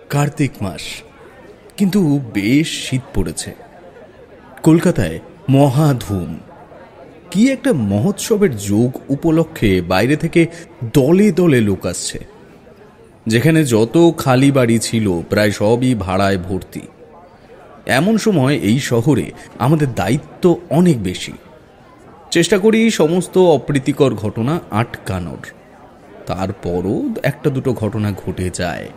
কার্তিক মাস, কিন্তু বেশ শীত পড়েছে। কলকাতায় মহাধুম। কি একটা মহোৎসবের যোগ উপলক্ষে বাইরে থেকে দলে দলে লোক আসছে। যেখানে যত খালি বাড়ি ছিল প্রায় সবই ভাড়ায় ভর্তি। এমন সময় এই শহরে আমাদের দায়িত্ব অনেক বেশি। চেষ্টা করি সমস্ত অপ্রীতিকর ঘটনা আটকানোর, তারপরও একটা দুটো ঘটনা ঘটে যায়।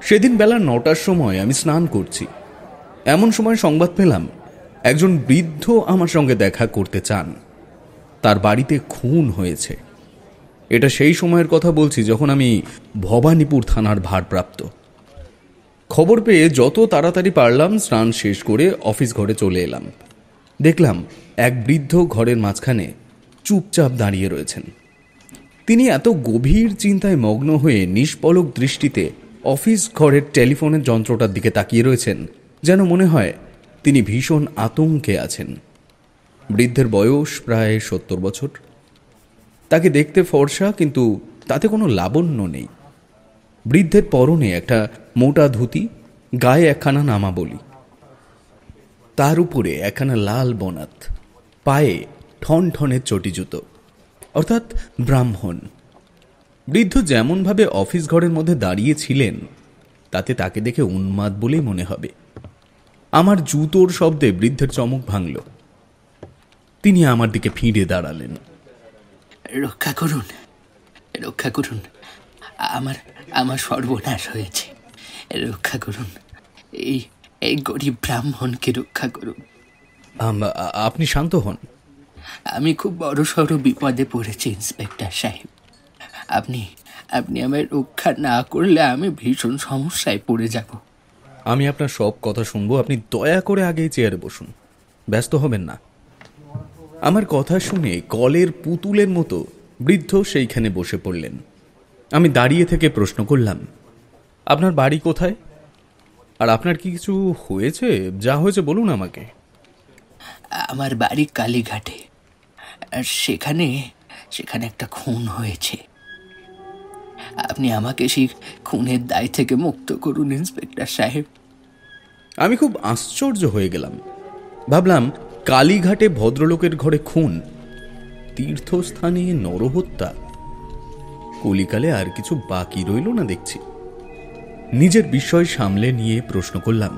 সেদিন বেলা 9টার সময় আমি স্নান করছি। এমন সময় সংবাদ পেলাম একজন বৃদ্ধ আমার সঙ্গে দেখা করতে চান। তার বাড়িতে খুন হয়েছে। এটা সেই সময়ের কথা বলছি যখন আমি ভবানীপুর থানার ভারপ্রাপ্ত। খবর পেয়ে যত তাড়াতাড়ি পারলাম স্নান শেষ করে অফিস ঘরে চলে এলাম। দেখলাম এক বৃদ্ধ ঘরের মাঝখানে চুপচাপ দাঁড়িয়ে রয়েছেন। তিনি এত গভীর চিন্তায় মগ্ন হয়ে নিষ্পলক দৃষ্টিতে অফিস ঘরের টেলিফোনের যন্ত্রটার দিকে তাকিয়ে রয়েছেন, যেন মনে হয় তিনি ভীষণ আতঙ্কে আছেন। বৃদ্ধের বয়স প্রায় 70 বছর। তাকে দেখতে ফর্সা, কিন্তু তাতে কোনো লাবণ্য নেই। বৃদ্ধের পরনে একটা মোটা ধুতি, গায়ে একখানা নামাবলি, তার উপরে একখানা লাল বনাত, পায়ে ঠনঠনের চটি জুতো, অর্থাৎ ব্রাহ্মণ। বৃদ্ধ যেমনভাবে অফিস ঘরের মধ্যে দাঁড়িয়ে ছিলেন তাতে তাকে দেখে উন্মাদ বলেই মনে হবে। আমার জুতোর শব্দে বৃদ্ধের চমক ভাঙল। তিনি আমার দিকে ফিরে দাঁড়ালেন। রক্ষা করুন, রক্ষা করুন, আমার আমার সর্বনাশ হয়েছে, রক্ষা করুন, এই এই গরিব ব্রাহ্মণকে রক্ষা করুন। আপনি শান্ত হন। আমি খুব বড় সড় বিপদে পড়েছি ইন্সপেক্টর সাহেব। আপনি আপনি আমায় রক্ষা না করলে আমি ভীষণ সমস্যায় পড়ে যাব। আমি আপনার সব কথা শুনবো। আপনি দয়া করে আগেই চেয়ারে বসুন, ব্যস্ত হবেন না। আমার কথা শুনে কলের পুতুলের মতো বৃদ্ধ সেইখানে বসে পড়লেন। আমি দাঁড়িয়ে থেকে প্রশ্ন করলাম, আপনার বাড়ি কোথায়? আর আপনার কি কিছু হয়েছে? যা হয়েছে বলুন আমাকে। আমার বাড়ি কালীঘাটে, আর সেখানে সেখানে একটা খুন হয়েছে। আপনি আমাকে সেই খুনের দায় থেকে মুক্ত করুন ইন্সপেক্টর সাহেব। আমি খুব আশ্চর্য হয়ে গেলাম। ভাবলাম, কালীঘাটে ভদ্রলোকের ঘরে খুন, তীর্থস্থানে নরহত্যা, কলিকালে আর কিছু বাকি রইল না দেখছি। নিজের বিষয় সামলে নিয়ে প্রশ্ন করলাম,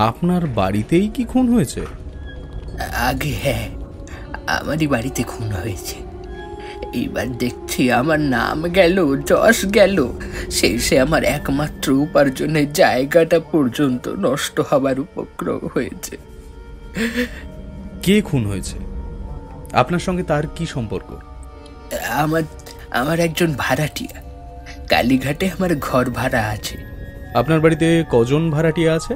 আপনার বাড়িতেই কি খুন হয়েছে? আগে হ্যাঁ, আমারই বাড়িতে খুন হয়েছে। এইবার দেখছি আমার নাম গেল, যশ গেল, শেষে আমার একমাত্র উপার্জনের জায়গাটা পর্যন্ত নষ্ট হবার উপক্রম হয়েছে। কে খুন হয়েছে? আপনার সঙ্গে তার কি সম্পর্ক? আমার আমার একজন ভাড়াটিয়া। কালীঘাটে আমার ঘর ভাড়া আছে। আপনার বাড়িতে কজন ভাড়াটিয়া আছে?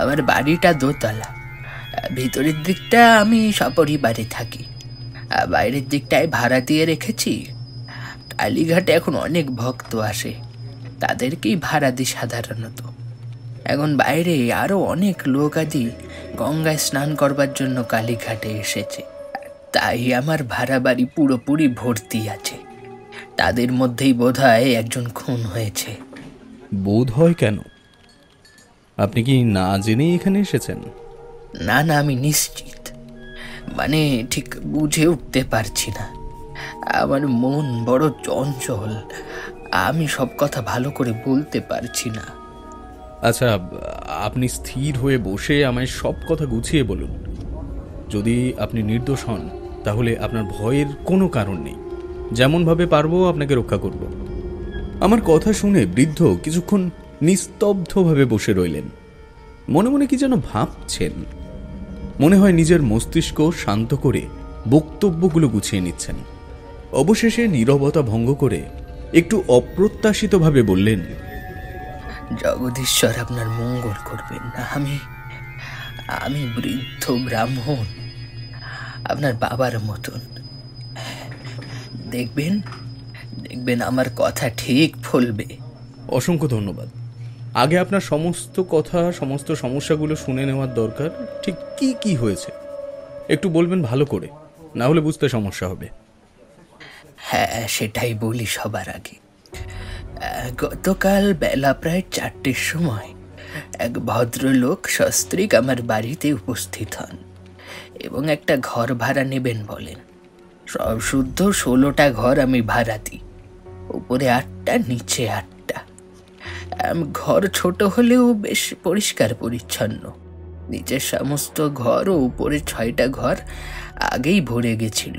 আমার বাড়িটা দোতলা। ভিতরের দিকটা আমি সপরিবারে থাকি, বাইরের দিকটায় ভাড়া দিয়ে রেখেছি। কালীঘাটে এখন অনেক ভক্ত আসে, তাদেরকেই ভাড়া দিই সাধারণত। এখন বাইরে আরো অনেক লোক আদি গঙ্গায় স্নান করবার জন্য কালীঘাটে এসেছে, তাই আমার ভাড়া বাড়ি পুরোপুরি ভর্তি আছে। তাদের মধ্যেই বোধহয় একজন খুন হয়েছে। বোধ হয় কেন? আপনি কি না জেনেই এখানে এসেছেন? না না, আমি নিশ্চিত। মানে ঠিক বুঝে উঠতে পারছি না। আমার মন বড় চঞ্চল, আমি সব কথা ভালো করে বলতে পারছি না। আচ্ছা, আপনি স্থির হয়ে বসে আমায় সব কথা গুছিয়ে বলুন। যদি আপনি নির্দোষ হন তাহলে আপনার ভয়ের কোনো কারণ নেই। যেমনভাবে পারবো আপনাকে রক্ষা করব। আমার কথা শুনে বৃদ্ধ কিছুক্ষণ নিস্তব্ধভাবে বসে রইলেন। মনে মনে কি যেন ভাবছেন। মনে হয় নিজের মস্তিষ্ক শান্ত করে বক্তব্যগুলো গুছিয়ে নিচ্ছেন। অবশেষে নীরবতা ভঙ্গ করে একটু অপ্রত্যাশিতভাবে বললেন, জগদীশ্বর আপনার মঙ্গল করবেন। আমি বৃদ্ধ ব্রাহ্মণ, আপনার বাবার মতন। দেখবেন দেখবেন আমার কথা ঠিক ফলবে। অসংখ্য ধন্যবাদ। আগে আপনার সমস্ত কথা, সমস্ত সমস্যাগুলো শুনে নেওয়ার দরকার। ঠিক কি কি হয়েছে একটু বলবেন ভালো করে, না হলে বুঝতে সমস্যা হবে। হ্যাঁ, সেটাই বলি সবার আগে। গতকাল বেলা প্রায় 4টের সময় এক ভদ্রলোক সস্ত্রীক আমার বাড়িতে উপস্থিত হন এবং একটা ঘর ভাড়া নেবেন বলেন। সব শুদ্ধ 16টা ঘর আমি ভাড়া দিই, উপরে 8টা, নিচে 8টা। ঘর ছোট হলেও বেশ পরিষ্কার পরিচ্ছন্ন। নিচের সমস্ত ঘর ও উপরে 6টা ঘর আগেই ভরে গেছিল।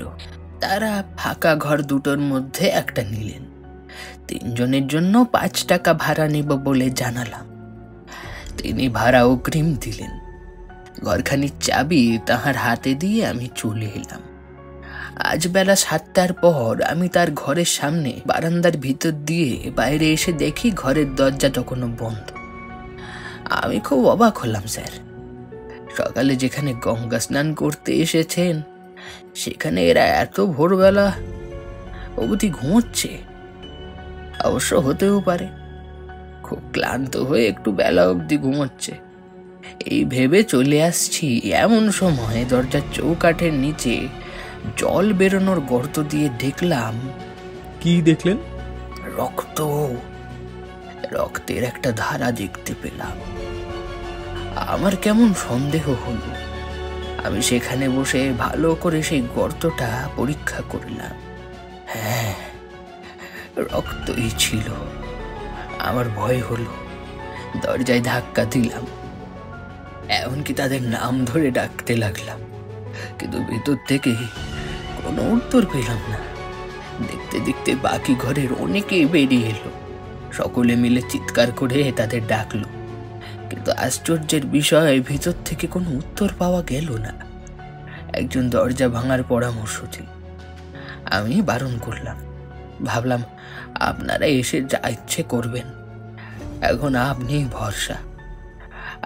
তারা ফাঁকা ঘর দুটোর মধ্যে একটা নিলেন। 3 জনের জন্য 5 টাকা ভাড়া নেব বলে জানালাম। তিনি ভাড়া অগ্রিম দিলেন। ঘরখানির চাবি তাহার হাতে দিয়ে আমি চলে এলাম। আজ বেলা 7টার পর আমি তার ঘরের সামনে বারান্দার ভিতর দিয়ে বাইরে এসে দেখি ঘরের দরজা তখনও বন্ধ। আমি খুব অবাক হলাম স্যার। সকালে যেখানে গঙ্গা স্নান করতে এসেছেন সেখানে এরা এত ভোরবেলা অবধি ঘুমোচ্ছে। অবশ্য হতেও পারে খুব ক্লান্ত হয়ে একটু বেলা অবধি ঘুমোচ্ছে। এই ভেবে চলে আসছি, এমন সময় দরজার চৌকাঠের নিচে জল বেরোনোর গর্ত দিয়ে দেখলাম। কি দেখলেন? রক্ত, রক্তের একটা ধারা দেখতে পেলাম। আমার কেমন সন্দেহ হলো। আমি সেখানে বসে ভালো করে সেই গর্তটা পরীক্ষা করলাম। হ্যাঁ, রক্তই ছিল। আমার ভয় হলো, দরজায় ধাক্কা দিলাম, এমনকি তাদের নাম ধরে ডাকতে লাগলাম, কিন্তু ভিতর থেকে কোনো উত্তর পেলাম না। দেখতে দেখতে বাকি ঘরের অনেকেই বেরিয়ে এলো। সকলে মিলে চিৎকার করে তাদের ডাকলো, কিন্তু আশ্চর্যের বিষয় ভিতর থেকে কোনো উত্তর পাওয়া গেল না। একজন দরজা ভাঙার পরামর্শ দিল। আমি বারণ করলাম। ভাবলাম আপনারা এসে যা ইচ্ছে করবেন, এখন আপনি ভরসা।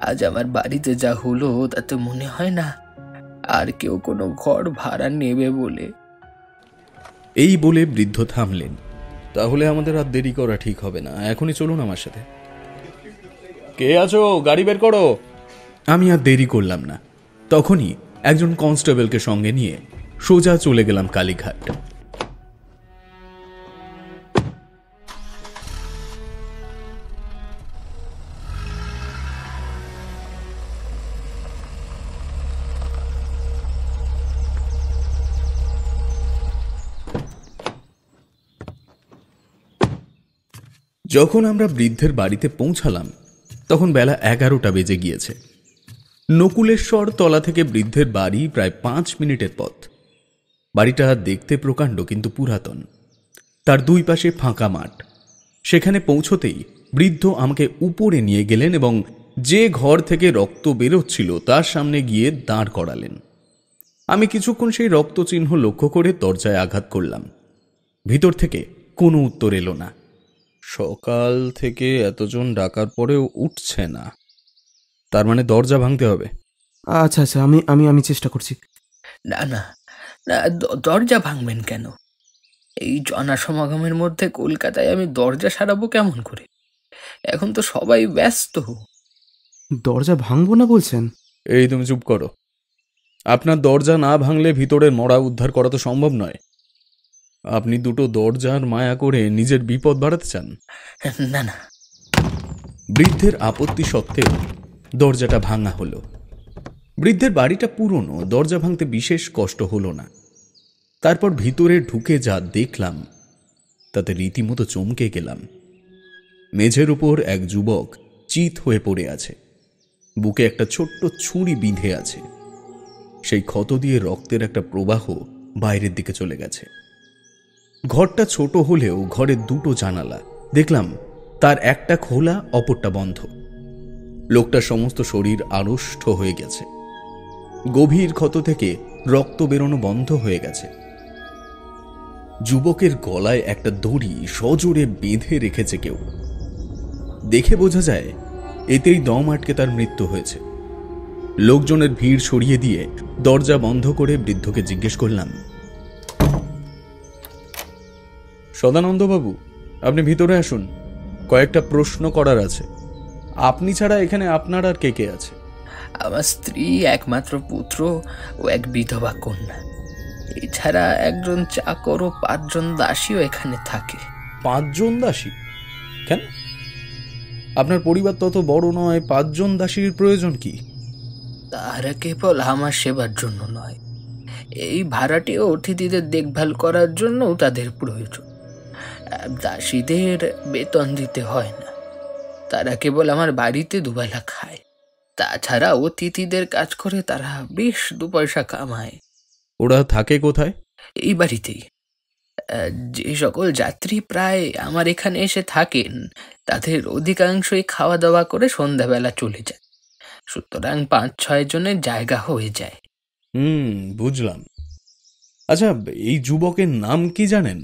আজ আমার বাড়িতে যা হলো তাতে মনে হয় না আর কেউ কোনো ঘর ভাড়া নেবে বলে। এই বলে বৃদ্ধ থামলেন। তাহলে আমাদের আর দেরি করা ঠিক হবে না, এখনই চলুন আমার সাথে। কে আছো? গাড়ি বের করো। আমি আর দেরি করলাম না। তখনই একজন কনস্টেবলকে সঙ্গে নিয়ে সোজা চলে গেলাম কালীঘাট। যখন আমরা বৃদ্ধের বাড়িতে পৌঁছালাম তখন বেলা 11টা বেজে গিয়েছে। নকুলেশ্বর তলা থেকে বৃদ্ধের বাড়ি প্রায় 5 মিনিটের পথ। বাড়িটা দেখতে প্রকাণ্ড কিন্তু পুরাতন। তার দুই পাশে ফাঁকা মাঠ। সেখানে পৌঁছতেই বৃদ্ধ আমাকে উপরে নিয়ে গেলেন এবং যে ঘর থেকে রক্ত বেরোচ্ছিল তার সামনে গিয়ে দাঁড় করালেন। আমি কিছুক্ষণ সেই রক্ত চিহ্ন লক্ষ্য করে দরজায় আঘাত করলাম। ভিতর থেকে কোনো উত্তর এলো না। সকাল থেকে এতজন ডাকার পরেও উঠছে না, তার মানে দরজা ভাঙতে হবে। আচ্ছা আচ্ছা, আমি আমি আমি চেষ্টা করছি। না না না, দরজা ভাঙবেন কেন? এই জনসমাগমের মধ্যে কলকাতায় আমি দরজা সারাবো কেমন করে? এখন তো সবাই ব্যস্ত। দরজা ভাঙবো না বলছেন? এই তুমি চুপ করো। আপনার দরজা না ভাঙলে ভিতরের মরা উদ্ধার করা তো সম্ভব নয়। আপনি দুটো দরজার মায়া করে নিজের বিপদ বাড়াতে চান? না না। বৃদ্ধের আপত্তি সত্ত্বেও দরজাটা ভাঙা হলো। বৃদ্ধের বাড়িটা পুরনো, দরজা ভাঙতে বিশেষ কষ্ট হলো না। তারপর ভিতরে ঢুকে যা দেখলাম তাতে রীতিমতো চমকে গেলাম। মেঝের উপর এক যুবক চিত হয়ে পড়ে আছে। বুকে একটা ছোট্ট ছুরি বিঁধে আছে। সেই ক্ষত দিয়ে রক্তের একটা প্রবাহ বাইরের দিকে চলে গেছে। ঘরটা ছোট হলেও ঘরের দুটো জানালা। দেখলাম তার একটা খোলা, অপরটা বন্ধ। লোকটার সমস্ত শরীর আড়ষ্ট হয়ে গেছে। গভীর ক্ষত থেকে রক্ত বেরোনো বন্ধ হয়ে গেছে। যুবকের গলায় একটা দড়ি সজোরে বেঁধে রেখেছে কেউ। দেখে বোঝা যায় এতেই দম আটকে তার মৃত্যু হয়েছে। লোকজনের ভিড় সরিয়ে দিয়ে দরজা বন্ধ করে বৃদ্ধকে জিজ্ঞেস করলাম, সদানন্দবাবু, আপনি ভিতরে আসুন, কয়েকটা প্রশ্ন করার আছে। আপনি ছাড়া এখানে আপনার আর কে কে আছে? আমার স্ত্রী, একমাত্র পুত্র ও এক বিধবা কন্যা। এছাড়া একজন চাকর ও 5 জন দাসীও এখানে থাকে। 5 জন দাসী? কেন? আপনার পরিবার তত বড় নয়, 5 জন দাসীর প্রয়োজন কি? তারা কেবল আমার সেবার জন্য নয়, এই ভাড়াটিও অতিথিদের দেখভাল করার জন্য তাদের প্রয়োজন। দাসীদের বেতন দিতে হয় না, তারা কেবল আমার বাড়িতে দুবেলা খায়। তাছাড়া অতিথিদের কাজ করে তারা বেশ 2 পয়সা কামায়। ওরা থাকে কোথায়? এই বাড়িতেই। যে সকল যাত্রী প্রায় আমার এখানে এসে থাকেন, তাদের অধিকাংশই খাওয়া দাওয়া করে সন্ধ্যাবেলা চলে যায়, সুতরাং 5-6 জনের জায়গা হয়ে যায়। বুঝলাম। আচ্ছা, এই যুবকের নাম কি জানেন?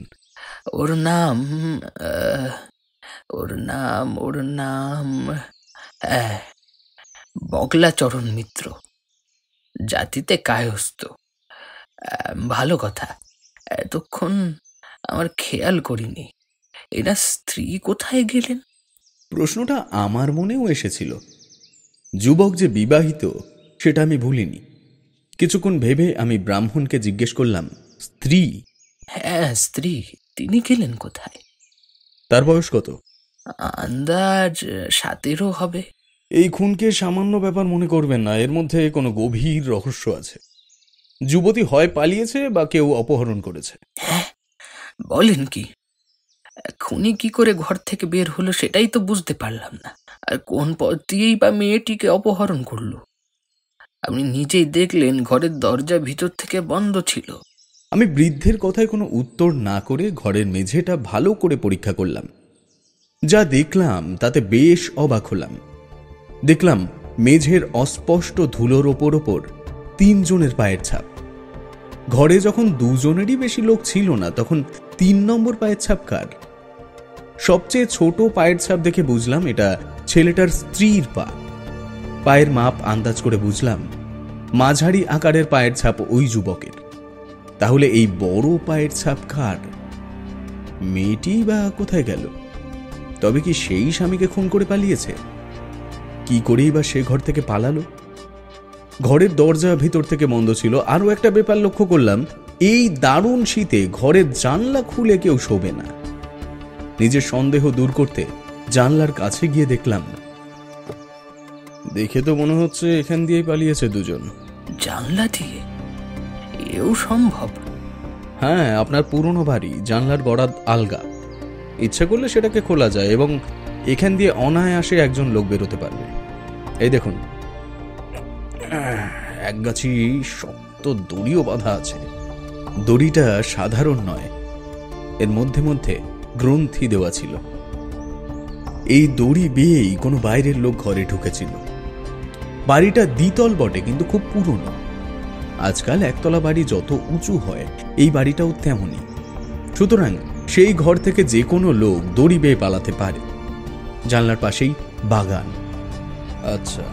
ওর নাম আহ, ওর নাম হ্যাঁ, বগলাচরণ মিত্র, জাতিতে কায়স্থ। ভালো কথা, এতক্ষণ আমার খেয়াল করিনি। এরা স্ত্রী কোথায় গেলেন? প্রশ্নটা আমার মনেও এসেছিল। যুবক যে বিবাহিত সেটা আমি ভুলিনি। কিছুক্ষণ ভেবে আমি ব্রাহ্মণকে জিজ্ঞেস করলাম, স্ত্রী? হ্যাঁ, স্ত্রী। তিনি গেলেন কোথায়? তার বয়স কত? আন্দাজ 17 হবে। এই খুনকে সামান্য ব্যাপার মনে করবেন না, এর মধ্যে কোনো গভীর রহস্য আছে। যুবতী হয় পালিয়েছে বা কেউ অপহরণ করেছে। হ্যাঁ, বলেন কি? খুনি কি করে ঘর থেকে বের হলো সেটাই তো বুঝতে পারলাম না। আর কোন পথ দিয়েই বা মেয়েটিকে অপহরণ করলো? আপনি নিজেই দেখলেন ঘরের দরজা ভিতর থেকে বন্ধ ছিল। আমি বৃদ্ধের কথায় কোনো উত্তর না করে ঘরের মেঝেটা ভালো করে পরীক্ষা করলাম। যা দেখলাম তাতে বেশ অবাক হলাম। দেখলাম মেঝের অস্পষ্ট ধুলোর ওপর 3 জনের পায়ের ছাপ। ঘরে যখন 2 জনেরই বেশি লোক ছিল না, তখন 3 নম্বর পায়ের ছাপ কার? সবচেয়ে ছোট পায়ের ছাপ দেখে বুঝলাম এটা ছেলেটার স্ত্রীর পা। পায়ের মাপ আন্দাজ করে বুঝলাম মাঝারি আকারের পায়ের ছাপ ওই যুবকের। তাহলে এই বড় পায়ের ছাপ কার? মেয়েটি বা কোথায় গেল? তবে কি সেই স্বামীকে খুন করে পালিয়েছে? কি করেই বা সে ঘর থেকে পালালো? ঘরের দরজা ভিতর থেকে বন্ধ ছিল। আরো একটা ব্যাপার লক্ষ্য করলাম, এই দারুণ শীতে ঘরের জানলা খুলে কেউ শোবে না। নিজের সন্দেহ দূর করতে জানলার কাছে গিয়ে দেখলাম, দেখে তো মনে হচ্ছে এখান দিয়েই পালিয়েছে 2 জন। জানলা দিয়ে? এও সম্ভব? হ্যাঁ, আপনার পুরনো বাড়ি, জানলার গড়াত আলগা। ইচ্ছা করলে সেটাকে খোলা যায় এবং এখান দিয়ে অনায়াসে একজন লোক বেরোতে পারবে। এই দেখুন, একগাছি শক্ত দড়িও বাঁধা আছে। দড়িটা সাধারণ নয়, এর মধ্যে মধ্যে গ্রন্থি দেওয়া ছিল। এই দড়ি বেয়েই কোনো বাইরের লোক ঘরে ঢুকেছিল। বাড়িটা দ্বিতল বটে, কিন্তু খুব পুরনো। আজকাল একতলা বাড়ি যত উঁচু হয়, এই বাড়িটাও তেমনই। সুতরাং সেই ঘর থেকে যে কোনো লোক দড়ি বেয়ে পালাতে পারে। জানলার পাশেই বাগান। আচ্ছা,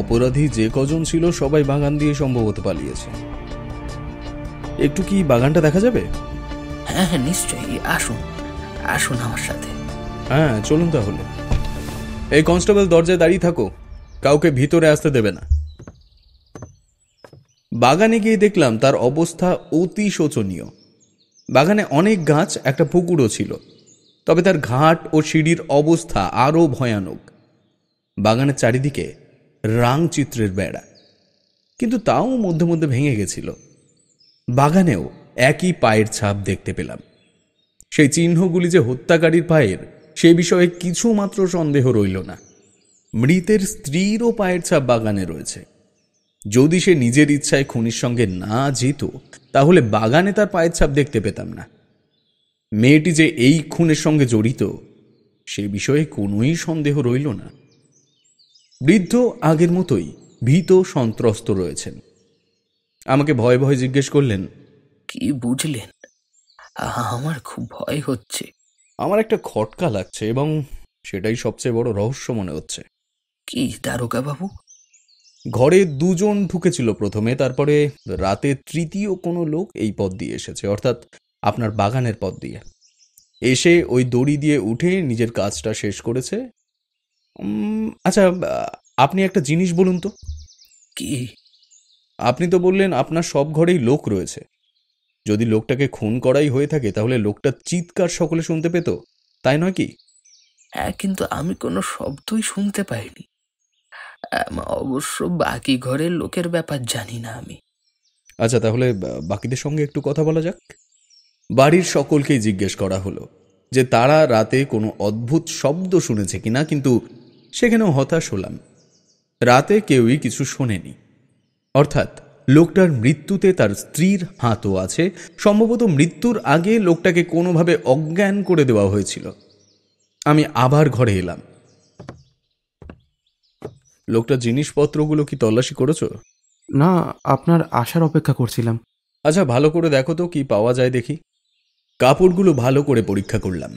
অপরাধী যে কজন ছিল সবাই বাগান দিয়ে সম্ভবত পালিয়েছে। একটু কি বাগানটা দেখা যাবে? হ্যাঁ হ্যাঁ, নিশ্চয়ই। আসুন আসুন আমার সাথে। হ্যাঁ, চলুন তাহলে। এই কনস্টেবল, দরজায় দাঁড়িয়ে থাকো, কাউকে ভিতরে আসতে দেবে না। বাগানে গিয়ে দেখলাম তার অবস্থা অতি শোচনীয়। বাগানে অনেক গাছ, একটা পুকুরও ছিল, তবে তার ঘাট ও সিঁড়ির অবস্থা আরো ভয়ানক। বাগানের চারিদিকে রাং চিত্রের বেড়া, কিন্তু তাও মধ্যে মধ্যে ভেঙে গেছিল। বাগানেও একই পায়ের ছাপ দেখতে পেলাম। সেই চিহ্নগুলি যে হত্যাকারীর পায়ের, সে বিষয়ে কিছু মাত্র সন্দেহ রইল না। মৃতের স্ত্রীরও পায়ের ছাপ বাগানে রয়েছে। যদি সে নিজের ইচ্ছায় খুনির সঙ্গে না যেত, তাহলে বাগানে তার পায়ের ছাপ দেখতে পেতাম না। মেয়েটি যে এই খুনের সঙ্গে জড়িত, সে বিষয়ে কোনোই সন্দেহ রইল না। বৃদ্ধ আগের মতোই ভীত সন্ত্রস্ত রয়েছেন। আমাকে ভয়ে ভয়ে জিজ্ঞেস করলেন, কি বুঝলেন? আমার খুব ভয় হচ্ছে। আমার একটা খটকা লাগছে এবং সেটাই সবচেয়ে বড় রহস্য মনে হচ্ছে। কি দারোগা বাবু? ঘরে 2 জন ঢুকেছিল প্রথমে, তারপরে রাতে তৃতীয় কোনো লোক এই পথ দিয়ে এসেছে, অর্থাৎ আপনার বাগানের পথ দিয়ে এসে ওই দড়ি দিয়ে উঠে নিজের কাজটা শেষ করেছে। আচ্ছা, আপনি একটা জিনিস বলুন তো। কি? আপনি তো বললেন আপনার সব ঘরেই লোক রয়েছে। যদি লোকটাকে খুন করাই হয়ে থাকে, তাহলে লোকটা চিৎকার সকলে শুনতে পেত, তাই নয় কি? হ্যাঁ, কিন্তু আমি কোনো শব্দই শুনতে পাইনি। অবশ্য বাকি ঘরের লোকের ব্যাপার জানি না আমি। আচ্ছা, তাহলে বাকিদের সঙ্গে একটু কথা বলা যাক। বাড়ির সকলকেই জিজ্ঞেস করা হলো যে তারা রাতে কোনো অদ্ভুত শব্দ শুনেছে কিনা, কিন্তু সেখানেও হতাশ হলাম। রাতে কেউই কিছু শোনেনি। অর্থাৎ লোকটার মৃত্যুতে তার স্ত্রীর হাতও আছে। সম্ভবত মৃত্যুর আগে লোকটাকে কোনোভাবে অজ্ঞান করে দেওয়া হয়েছিল। আমি আবার ঘরে এলাম। লোকটার জিনিসপত্রগুলো কি তল্লাশি করেছো? না, আপনার আসার অপেক্ষা করছিলাম। আচ্ছা, ভালো করে দেখো তো কি পাওয়া যায় দেখি। কাপড়গুলো ভালো করে পরীক্ষা করলাম,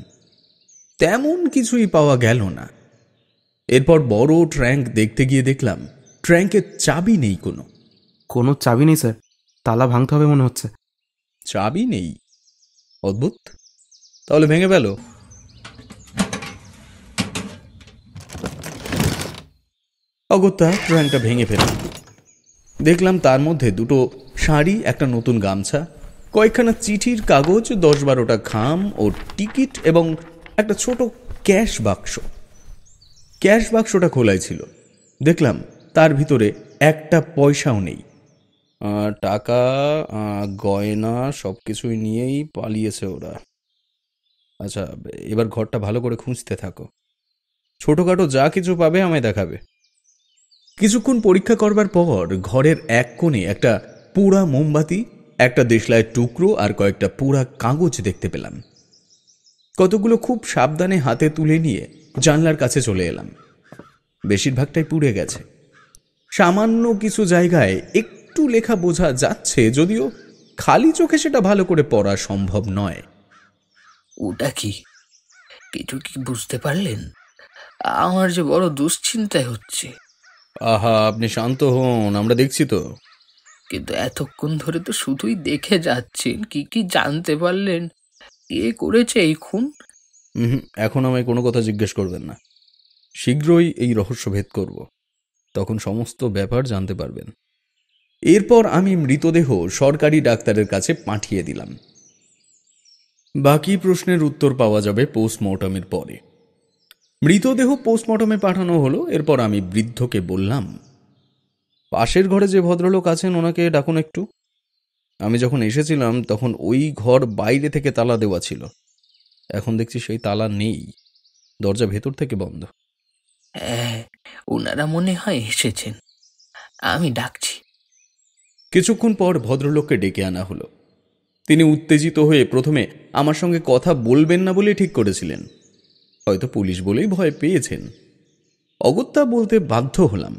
তেমন কিছুই পাওয়া গেল না। এরপর বড় ট্র্যাঙ্ক দেখতে গিয়ে দেখলাম ট্র্যাঙ্কের চাবি নেই। কোনো চাবি নেই স্যার, তালা ভাঙতে হবে মনে হচ্ছে। চাবি নেই? অদ্ভুত। তাহলে ভেঙে ফেল। অগত্যা ট্র্যাঙ্কটা ভেঙে ফেললাম। দেখলাম তার মধ্যে দুটো শাড়ি, একটা নতুন গামছা, কয়েকখানা চিঠির কাগজ, 10-12টা খাম ও টিকিট এবং একটা ছোট ক্যাশ বাক্স। ক্যাশ বাক্সটা খোলাই ছিল। দেখলাম তার ভিতরে একটা পয়সাও নেই। টাকা, গয়না সব কিছুই নিয়েই পালিয়েছে ওরা। আচ্ছা, এবার ঘরটা ভালো করে খুঁজতে থাকো। ছোটখাটো যা কিছু পাবে আমায় দেখাবে। কিছুক্ষণ পরীক্ষা করবার পর ঘরের এক কোণে একটা পোড়া মোমবাতি, একটা দেশলাইয়ের টুকরো আর কয়েকটা পোড়া কাগজ দেখতে পেলাম। কতগুলো খুব সাবধানে হাতে তুলে নিয়ে জানলার কাছে চলে এলাম। বেশিরভাগটাই পুড়ে গেছে। সামান্য কিছু জায়গায় একটু লেখা বোঝা যাচ্ছে, যদিও খালি চোখে সেটা ভালো করে পড়া সম্ভব নয়। ওটা কি? কিছু কি বুঝতে পারলেন? আমার যে বড় দুশ্চিন্তায় হচ্ছে। আহা, আপনি শান্ত হন, আমরা দেখছি তো। কিন্তু এতক্ষণ ধরে তো শুধুই দেখে যাচ্ছেন, কি কি জানতে পারলেন? কে করেছে এই খুন? এখন আমায় কোনো কথা জিজ্ঞেস করবেন না। শীঘ্রই এই রহস্য ভেদ করব, তখন সমস্ত ব্যাপার জানতে পারবেন। এরপর আমি মৃতদেহ সরকারি ডাক্তারের কাছে পাঠিয়ে দিলাম। বাকি প্রশ্নের উত্তর পাওয়া যাবে পোস্টমর্টমের পরে। মৃতদেহ পোস্টমর্টমে পাঠানো হলো। এরপর আমি বৃদ্ধকে বললাম, পাশের ঘরে যে ভদ্রলোক আছেন ওনাকে ডাকুন একটু। আমি যখন এসেছিলাম তখন ওই ঘর বাইরে থেকে তালা দেওয়া ছিল। এখন দেখছি সেই তালা নেই, দরজা ভেতর থেকে বন্ধ। হ্যাঁ, ওনারা মনে হয় এসেছেন, আমি ডাকছি। কিছুক্ষণ পর ভদ্রলোককে ডেকে আনা হলো। তিনি উত্তেজিত হয়ে প্রথমে আমার সঙ্গে কথা বলবেন না বলে ঠিক করেছিলেন। হয়তো পুলিশ বলেই ভয় পেয়েছেন। অগত্যা বলতে বাধ্য হলাম,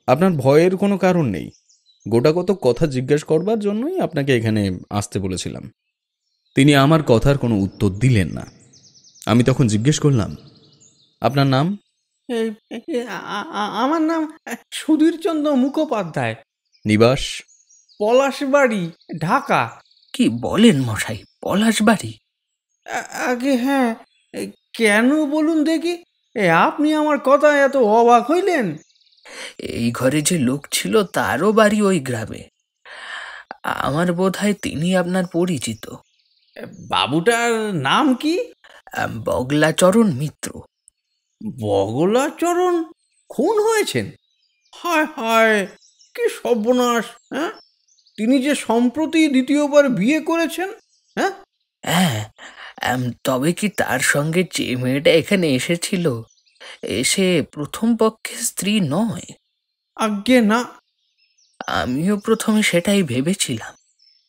আপনার ভয়ের কোনো কারণ নেই। গোটাকত কথা জিজ্ঞাসা করবার জন্যই আপনাকে এখানে আসতে বলেছিলাম। তিনি আমার কথার কোনো উত্তর দিলেন না। আমি তখন জিজ্ঞেস করলাম, আপনার নাম? আমার নাম সুধীরচন্দ্র মুখোপাধ্যায়। নিবাস? পলাশবাড়ি, ঢাকা। কি বলেন মশাই, পলাশবাড়ি? আগে হ্যাঁ, কেন বলুন দেখি? আপনি আমার কথায় এত অবাক হইলেন? এই ঘরে যে লোক ছিল তারও বাড়ি ওই গ্রামে। আমার বোধ হয় তিনি আপনার পরিচিত। বাবুটার নাম কি? বগলাচরণ মিত্র। বগলাচরণ খুন হয়েছেন? হায় হায়, কি সর্বনাশ! হ্যাঁ, তিনি যে সম্প্রতি দ্বিতীয়বার বিয়ে করেছেন। হ্যাঁ হ্যাঁ, তবে কি তার সঙ্গে যে মেয়েটা এখানে এসেছিল, সে প্রথম পক্ষের স্ত্রী নয়? আজ্ঞে না। আমিও প্রথমে সেটাই ভেবেছিলাম।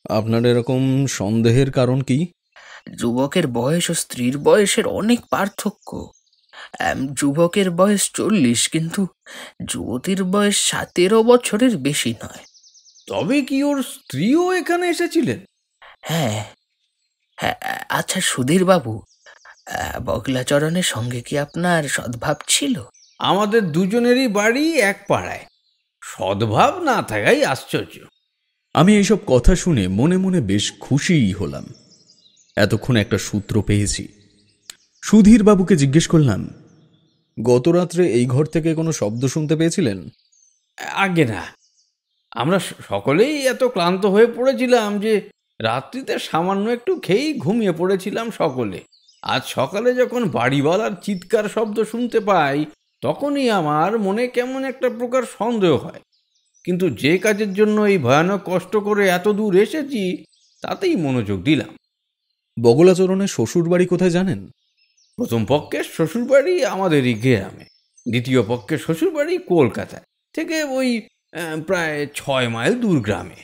আপনার এরকম সন্দেহের কারণ কি? যুবকের বয়স ও স্ত্রীর বয়সের অনেক পার্থক্য। যুবকের বয়স 40, কিন্তু যুবতীর বয়স 17 বছরের বেশি নয়। তবে কি ওর স্ত্রীও এখানে এসেছিলেন? হ্যাঁ হ্যাঁ। আচ্ছা সুধীর বাবু, বগলাচরণের সঙ্গে কি আপনার সদ্ভাব ছিল? আমাদের দুজনেরই বাড়ি এক পাড়ায়, সদ্ভাব না থাকাই আশ্চর্য। আমি এইসব কথা শুনে মনে মনে বেশ খুশিই হলাম। এতক্ষণ একটা সূত্র পেয়েছি। সুধীর বাবুকে জিজ্ঞেস করলাম, গত রাত্রে এই ঘর থেকে কোনো শব্দ শুনতে পেয়েছিলেন? আগে না, আমরা সকলেই এত ক্লান্ত হয়ে পড়েছিলাম যে রাত্রিতে সামান্য একটু খেয়েই ঘুমিয়ে পড়েছিলাম সকলে। আজ সকালে যখন বাড়িওয়ালার চিৎকার শব্দ শুনতে পাই, তখনই আমার মনে কেমন একটা প্রকার সন্দেহ হয়। কিন্তু যে কাজের জন্য এই ভয়ানক কষ্ট করে এত দূর এসেছি, তাতেই মনোযোগ দিলাম। বগলাচরণের শ্বশুর বাড়ি কোথায় জানেন? প্রথম পক্ষের শ্বশুরবাড়ি আমাদেরই গ্রামে, দ্বিতীয় পক্ষের শ্বশুরবাড়ি কলকাতায় থেকে ওই প্রায় 6 মাইল দূর গ্রামে।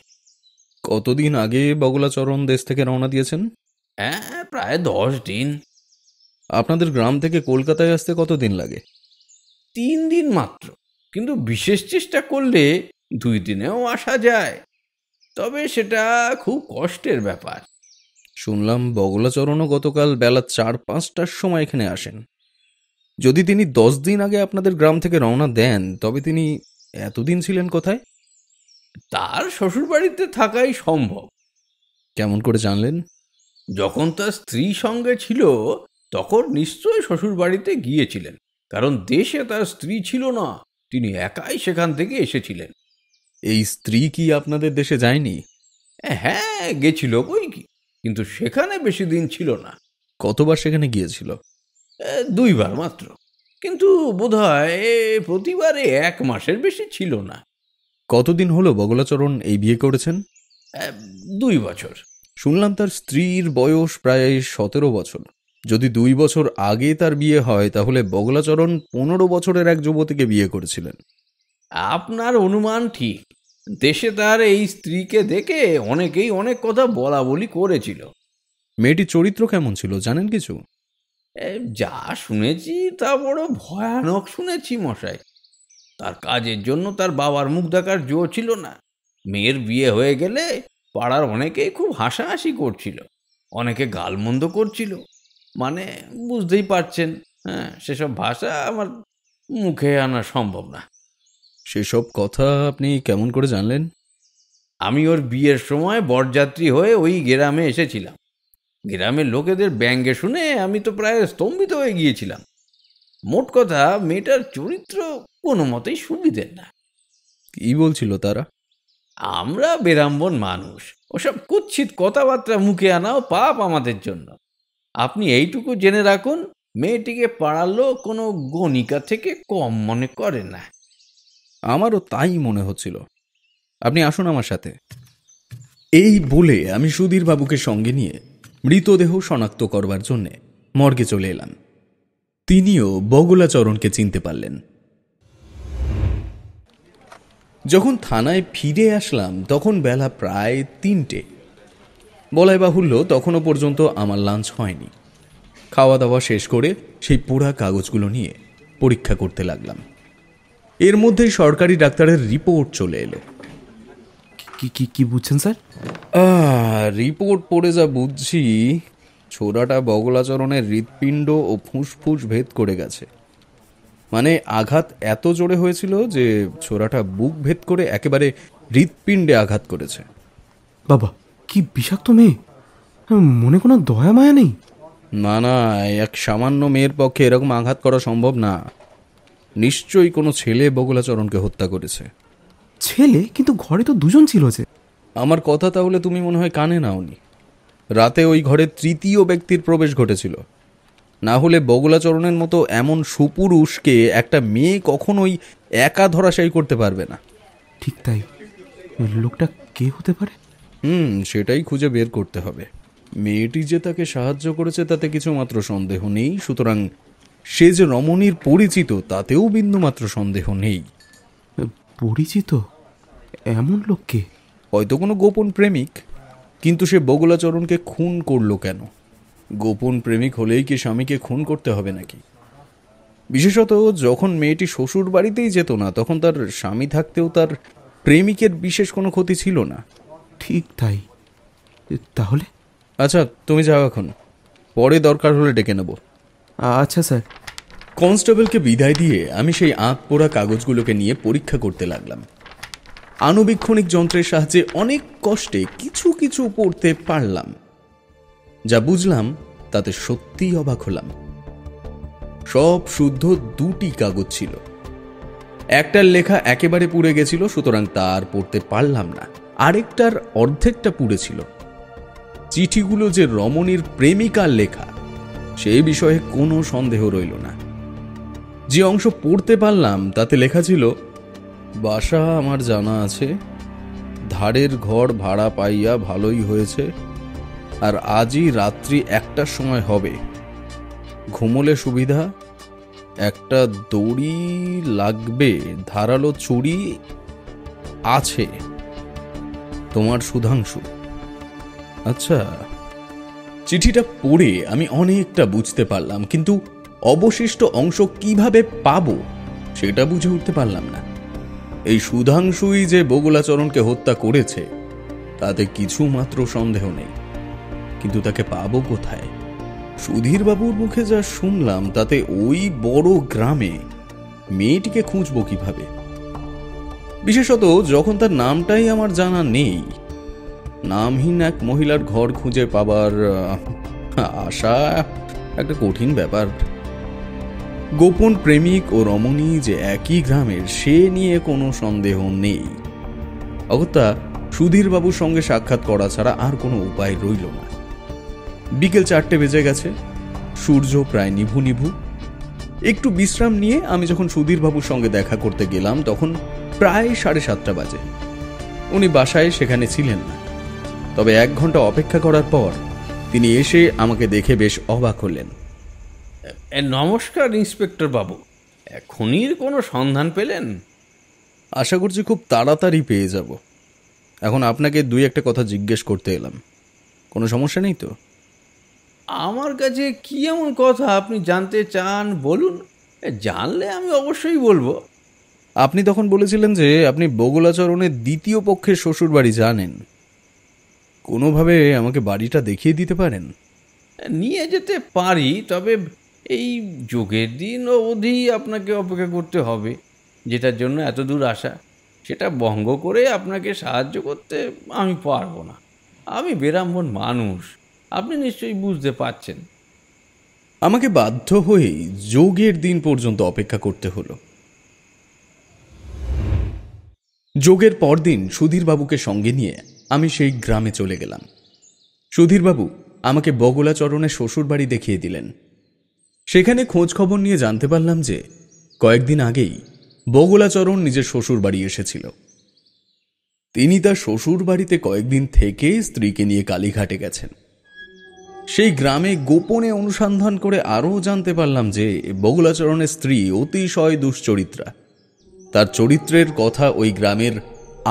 কতদিন আগে বগলাচরণ দেশ থেকে রওনা দিয়েছেন? প্রায় 10 দিন। আপনাদের গ্রাম থেকে কলকাতায় আসতে কতদিন লাগে? 3 দিন মাত্র, কিন্তু বিশেষ চেষ্টা করলে 2 দিনেও আসা যায়, তবে সেটা খুব কষ্টের ব্যাপার। শুনলাম বগলাচরণও গতকাল বেলা 4-5টার সময় এখানে আসেন। যদি তিনি 10 দিন আগে আপনাদের গ্রাম থেকে রওনা দেন, তবে তিনি এতদিন ছিলেন কোথায়? তার শ্বশুরবাড়িতে থাকাই সম্ভব। কেমন করে জানলেন? যখন তার স্ত্রী সঙ্গে ছিল, তখন নিশ্চয়ই শ্বশুরবাড়িতে গিয়েছিলেন, কারণ দেশে তার স্ত্রী ছিল না, তিনি একাই সেখান থেকে এসেছিলেন। এই স্ত্রী কি আপনাদের দেশে যায়নি? হ্যাঁ, গেছিল বই কি, কিন্তু সেখানে বেশি দিন ছিল না। কতবার সেখানে গিয়েছিল? 2 বার মাত্র, কিন্তু বোধহয় প্রতিবারে 1 মাসের বেশি ছিল না। কতদিন হলো বগলাচরণ এই বিয়ে করেছেন? 2 বছর। শুনলাম তার স্ত্রীর বয়স প্রায় 17 বছর। যদি 2 বছর আগে তার বিয়ে হয়, তাহলে বগলাচরণ 15 বছরের এক যুবতীকে বিয়ে করেছিলেন। আপনার অনুমান ঠিক। দেশে তার এই স্ত্রীকে দেখে অনেকেই অনেক কথা বলা বলি করেছিল। মেয়েটির চরিত্র কেমন ছিল জানেন কিছু? যা শুনেছি তা বড় ভয়ানক শুনেছি মশাই। তার কাজের জন্য তার বাবার মুখ দেখার জো ছিল না। মেয়ের বিয়ে হয়ে গেলে পাড়ার অনেকেই খুব হাসাহাসি করছিল, অনেকে গালমন্দ করছিল, মানে বুঝতেই পারছেন। সেসব ভাষা আমার মুখে আনা সম্ভব না। সেসব কথা আপনি কেমন করে জানলেন? আমি ওর বিয়ের সময় বরযাত্রী হয়ে ওই গ্রামে এসেছিলাম। গ্রামের লোকেদের ব্যঙ্গে শুনে আমি তো প্রায় স্তম্ভিত হয়ে গিয়েছিলাম। মোট কথা, মেয়েটার চরিত্র কোনো মতেই সুবিধের না। কি বলছিল তারা? আমরা বেরাম্বন মানুষ, ওসব কুৎসিত কথাবার্তা মুখে আনাও পাপ আমাদের জন্য। আপনি এইটুকু জেনে রাখুন, মেয়েটিকে পাড়ার লোক কোনো গণিকা থেকে কম মনে করে না। আমারও তাই মনে হচ্ছিল। আপনি আসুন আমার সাথে। এই বলে আমি সুধীর বাবুকে সঙ্গে নিয়ে মৃতদেহ শনাক্ত করবার জন্যে মর্গে চলে এলাম। তিনিও বগলাচরণকে চিনতে পারলেন। যখন থানায় ফিরে আসলাম, তখন বেলা প্রায় 3টে। বলাই বাহুল্য, তখনও পর্যন্ত আমার লাঞ্চ হয়নি। খাওয়া দাওয়া শেষ করে সেই পোড়া কাগজগুলো নিয়ে পরীক্ষা করতে লাগলাম। এর মধ্যেই সরকারি ডাক্তারের রিপোর্ট চলে এলো। কি বুঝছেন স্যার? রিপোর্ট পড়ে যা বুঝছি, ছোড়াটা বগলাচরণের হৃৎপিণ্ড ও ফুসফুস ভেদ করে গেছে। মানে আঘাত এত জোরে হয়েছিল যে ছোড়াটা বুক ভেদ করে একেবারে হৃৎপিণ্ডে আঘাত করেছে। বাবা, কি বিষাক্ত মেয়ে! মনে কোনো দয়া মায়া নেই? না না, এক সামান্য মেয়ের পক্ষে এরকম আঘাত করা সম্ভব না। নিশ্চয়ই কোনো ছেলে বগলাচরণকে হত্যা করেছে। ছেলে? কিন্তু ঘরে তো 2 জন ছিল যে। আমার কথা তাহলে তুমি মনে হয় কানে নাওনি। রাতে ওই ঘরে 3য় ব্যক্তির প্রবেশ ঘটেছিল। না হলে বগলাচরণের মতো এমন সুপুরুষকে একটা মেয়ে কখনোই একা ধরাশায়ী করতে পারবে না। ঠিক তাই। লোকটা কে হতে পারে? সেটাই খুঁজে বের করতে হবে। মেয়েটি যে তাকে সাহায্য করেছে তাতে কিছুমাত্র সন্দেহ নেই, সুতরাং সে যে রমণীর পরিচিত তাতেও বিন্দুমাত্র সন্দেহ নেই। পরিচিত? এমন লোককে? হয়তো কোনো গোপন প্রেমিক। কিন্তু সে বগলাচরণকে খুন করলো কেন? গোপন প্রেমিক হলেই কি স্বামীকে খুন করতে হবে নাকি? বিশেষত যখন মেয়েটি শ্বশুর বাড়িতেই যেত না, তখন তার স্বামী থাকতেও তার প্রেমিকের বিশেষ কোনো ক্ষতি ছিল না। ঠিক তাই। তাহলে? আচ্ছা, তুমি যাও এখন, পরে দরকার হলে ডেকে নেব। আচ্ছা স্যার। কনস্টেবলকে বিদায় দিয়ে আমি সেই আঁক পোড়া কাগজগুলোকে নিয়ে পরীক্ষা করতে লাগলাম। আণুবীক্ষণিক যন্ত্রের সাহায্যে অনেক কষ্টে কিছু কিছু পড়তে পারলাম। যা বুঝলাম তাতে সত্যিই অবাক হলাম। সব শুদ্ধ 2টি কাগজ ছিল। একটার লেখা একেবারে পুড়ে গেছিল, সুতরাং তার পড়তে পারলাম না। আরেকটার অর্ধেকটা পুড়ে ছিল। চিঠিগুলো যে রমণীর প্রেমিকার লেখা, সেই বিষয়ে কোনো সন্দেহ রইল না। যে অংশ পড়তে পারলাম তাতে লেখা ছিল, বাসা আমার জানা আছে, ধারের ঘর ভাড়া পাইয়া ভালোই হয়েছে, আর আজই রাত্রি 1টার সময় হবে, ঘুমোলে সুবিধা, একটা দড়ি লাগবে, ধারালো ছুরি আছে, তোমার সুধাংশু। আচ্ছা, চিঠিটা পড়ে আমি অনেকটা বুঝতে পারলাম, কিন্তু অবশিষ্ট অংশ কিভাবে পাবো সেটা বুঝে উঠতে পারলাম না। এই সুধাংশুই যে বগুলাচরণকে হত্যা করেছে তাতে কিছু মাত্র সন্দেহ নেই, কিন্তু তাকে পাবো কোথায়? সুধীর বাবুর মুখে যা শুনলাম তাতে ওই বড় গ্রামে মেয়েটিকে খুঁজবো কিভাবে, বিশেষত যখন তার নামটাই আমার জানা নেই। নামহীন এক মহিলার ঘর খুঁজে পাবার আশা একটা কঠিন ব্যাপার। গোপন প্রেমিক ও রমণী যে একই গ্রামের সে নিয়ে কোনো সন্দেহ নেই। অগত্যা সুধীর বাবুর সঙ্গে সাক্ষাৎ করা ছাড়া আর কোনো উপায় রইল না। বিকেল 4টে বেজে গেছে, সূর্য প্রায় নিভু নিভু। একটু বিশ্রাম নিয়ে আমি যখন সুধীর বাবুর সঙ্গে দেখা করতে গেলাম তখন প্রায় 7:30 বাজে। উনি বাসায় সেখানে ছিলেন না, তবে 1 ঘন্টা অপেক্ষা করার পর তিনি এসে আমাকে দেখে বেশ অবাক হলেন। নমস্কার ইন্সপেক্টর বাবু, এখনই কোনো সন্ধান পেলেন? আশা করছি খুব তাড়াতাড়ি পেয়ে যাব। এখন আপনাকে 2-1টা কথা জিজ্ঞেস করতে এলাম, কোনো সমস্যা নেই তো? আমার কাছে কি এমন কথা আপনি জানতে চান বলুন, জানলে আমি অবশ্যই বলবো। আপনি তখন বলেছিলেন যে আপনি বগুলাচরণের দ্বিতীয় পক্ষের শ্বশুর বাড়ি জানেন, কোনোভাবে আমাকে বাড়িটা দেখিয়ে দিতে পারেন? নিয়ে যেতে পারি, তবে এই যোগের দিন অবধি আপনাকে অপেক্ষা করতে হবে। যেটার জন্য এত দূর আসা সেটা ভঙ্গ করে আপনাকে সাহায্য করতে আমি পারবো না। আমি বেরাম্বন মানুষ, আপনি নিশ্চয়ই বুঝতে পারছেন। আমাকে বাধ্য হয়েই যোগের দিন পর্যন্ত অপেক্ষা করতে হলো। যোগের পরদিন সুধীরবাবুকে সঙ্গে নিয়ে আমি সেই গ্রামে চলে গেলাম। সুধীরবাবু আমাকে বগুলাচরণের শ্বশুর বাড়ি দেখিয়ে দিলেন। সেখানে খোঁজ খবর নিয়ে জানতে পারলাম যে কয়েকদিন আগেই বগুলাচরণ নিজের শ্বশুর বাড়ি এসেছিল। তিনি তার শ্বশুর বাড়িতে কয়েকদিন থেকে স্ত্রীকে নিয়ে কালীঘাটে গেছেন। সেই গ্রামে গোপনে অনুসন্ধান করে আরও জানতে পারলাম যে বগুলাচরণের স্ত্রী অতিশয় দুশ্চরিত্রা। তার চরিত্রের কথা ওই গ্রামের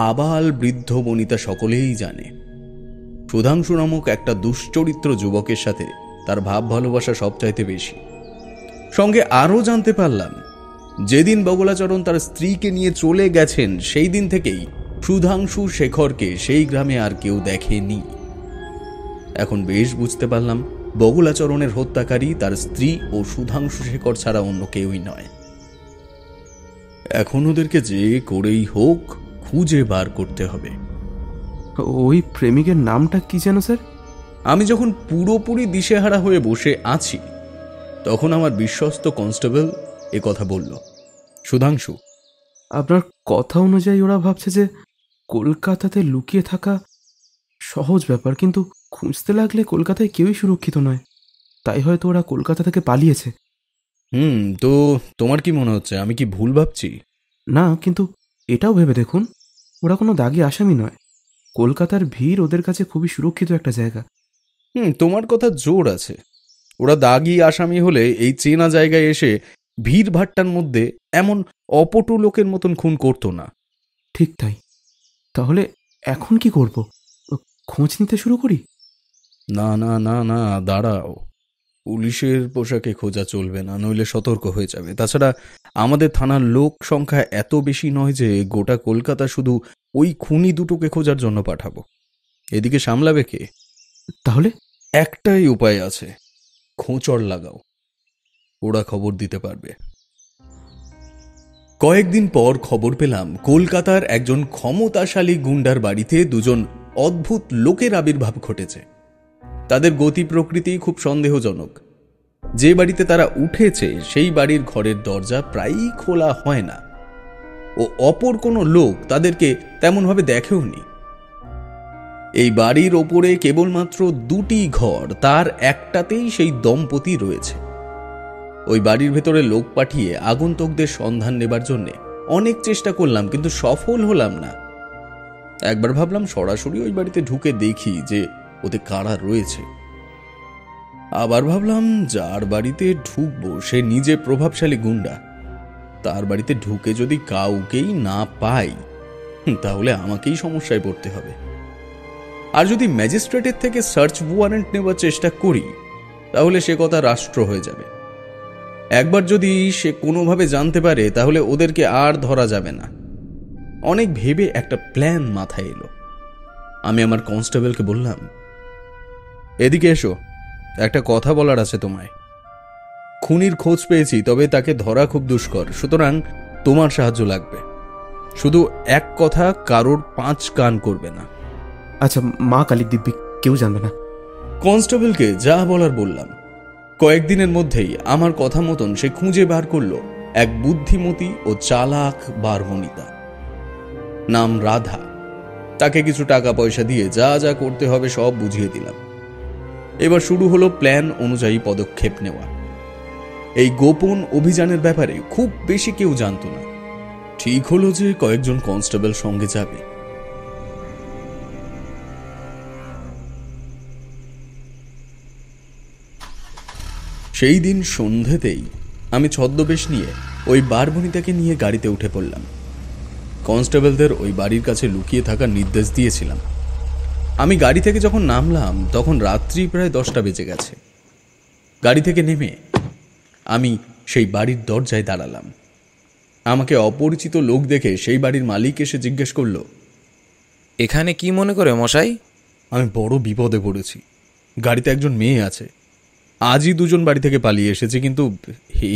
আবাল বৃদ্ধ বনিতা সকলেই জানে। সুধাংশু নামক একটা দুশ্চরিত্র যুবকের সাথে তার ভাব ভালোবাসা সবচাইতে বেশি। সঙ্গে আরও জানতে পারলাম যেদিন বগুলাচরণ তার স্ত্রীকে নিয়ে চলে গেছেন সেই দিন থেকেই সুধাংশু শেখরকে সেই গ্রামে আর কেউ দেখেনি। এখন বেশ বুঝতে পারলাম বগুলাচরণের হত্যাকারী তার স্ত্রী ও সুধাংশু শেখর ছাড়া অন্য কেউই নয়। এখন ওদেরকে যে করেই হোক খুঁজে বার করতে হবে। ওই প্রেমিকের নামটা কি যেন স্যার? আমি যখন পুরোপুরি দিশেহারা হয়ে বসে আছি তখন আমার বিশ্বস্ত কনস্টেবল এ কথা বলল, সুধাংশু। আপনার কথা অনুযায়ী ওরা ভাবছে যে কলকাতাতে লুকিয়ে থাকা সহজ ব্যাপার, কিন্তু খুঁজতে লাগলে কলকাতায় কেউই সুরক্ষিত নয়। তাই হয়তো ওরা কলকাতা থেকে পালিয়েছে। তো তোমার কি মনে হচ্ছে, আমি কি ভুল ভাবছি? না, কিন্তু এটাও ভেবে দেখুন, ওরা কোনো দাগি আসামি নয়। কলকাতার ভিড় ওদের কাছে খুবই সুরক্ষিত একটা জায়গা। তোমার কথা জোর আছে। ওরা দাগি আসামি হলে এই চেনা জায়গায় এসে ভিড় ভাট্টার মধ্যে এমন অপটু লোকের মতন খুন করতো না। ঠিক তাই। তাহলে এখন কি করব? খোঁজ নিতে শুরু করি? না না না না, দাঁড়াও। পুলিশের পোশাকে খোঁজা চলবে না, নইলে সতর্ক হয়ে যাবে। তাছাড়া আমাদের থানার লোক সংখ্যা এত বেশি নয় যে গোটা কলকাতা শুধু ওই খুনি দুটোকে খোঁজার জন্য পাঠাবো। এদিকে সামলাবে কে? তাহলে একটাই উপায় আছে, খোঁচড় লাগাও, ওরা খবর দিতে পারবে। কয়েকদিন পর খবর পেলাম কলকাতার একজন ক্ষমতাশালী গুন্ডার বাড়িতে দুজন অদ্ভুত লোকের আবির্ভাব ঘটেছে। তাদের গতি প্রকৃতি খুব সন্দেহজনক। যে বাড়িতে তারা উঠেছে সেই বাড়ির ঘরের দরজা প্রায়ই খোলা হয় না ও অপর কোনো লোক তাদেরকে তেমনভাবে দেখেওনি। এই বাড়ির ওপরে কেবলমাত্র 2টি ঘর, তার একটাতেই সেই দম্পতি রয়েছে। ওই বাড়ির ভেতরে লোক পাঠিয়ে আগন্তুকদের সন্ধান নেবার জন্য অনেক চেষ্টা করলাম, কিন্তু সফল হলাম না। একবার ভাবলাম সরাসরি ওই বাড়িতে ঢুকে দেখি যে ওতে কারা রয়েছে। আবার ভাবলাম যার বাড়িতে ঢুকবো সে নিজে প্রভাবশালী গুন্ডা, তার বাড়িতে ঢুকে যদি কাউকেই না পাই তাহলে আমাকেই সমস্যায় পড়তে হবে। আর যদি ম্যাজিস্ট্রেটের থেকে সার্চ ওয়ারেন্ট নেওয়ার চেষ্টা করি তাহলে সে কথা রাষ্ট্র হয়ে যাবে। একবার যদি সে কোনোভাবে জানতে পারে তাহলে ওদেরকে আর ধরা যাবে না। অনেক ভেবে একটা প্ল্যান মাথায় এলো। আমি আমার কনস্টেবলকে বললাম, এদিকে এসো, একটা কথা বলার আছে তোমায়। খুনির খোঁজ পেয়েছি, তবে তাকে ধরা খুব দুষ্কর, সুতরাং তোমার সাহায্য লাগবে। শুধু এক কথা কারোর 5 কান করবে না। আচ্ছা, মা কালী দিব্যি, কেউ জানবে না। কনস্টেবলকে যা বলার বললাম। কয়েকদিনের মধ্যেই আমার কথা মতন সে খুঁজে বার করলো এক বুদ্ধিমতী ও চালাক বারবনিতা, নাম রাধা। তাকে কিছু টাকা পয়সা দিয়ে যা যা করতে হবে সব বুঝিয়ে দিলাম। এবার শুরু হলো প্ল্যান অনুযায়ী পদক্ষেপ নেওয়া। এই গোপন অভিযানের ব্যাপারে খুব বেশি কেউ জানত না। ঠিক হলো যে কয়েকজন কনস্টেবল সঙ্গে যাবে। সেই দিন সন্ধ্যেতেই আমি ছদ্মবেশ নিয়ে ওই বারবনিতাকে নিয়ে গাড়িতে উঠে পড়লাম। কনস্টেবলদের ওই বাড়ির কাছে লুকিয়ে থাকার নির্দেশ দিয়েছিলাম। আমি গাড়ি থেকে যখন নামলাম তখন রাত্রি প্রায় 10টা বেজে গেছে। গাড়ি থেকে নেমে আমি সেই বাড়ির দরজায় দাঁড়ালাম। আমাকে অপরিচিত লোক দেখে সেই বাড়ির মালিক এসে জিজ্ঞেস করলো, এখানে কি মনে করে মশাই? আমি বড় বিপদে পড়েছি। গাড়িতে একজন মেয়ে আছে। আজই 2জন বাড়ি থেকে পালিয়ে এসেছে, কিন্তু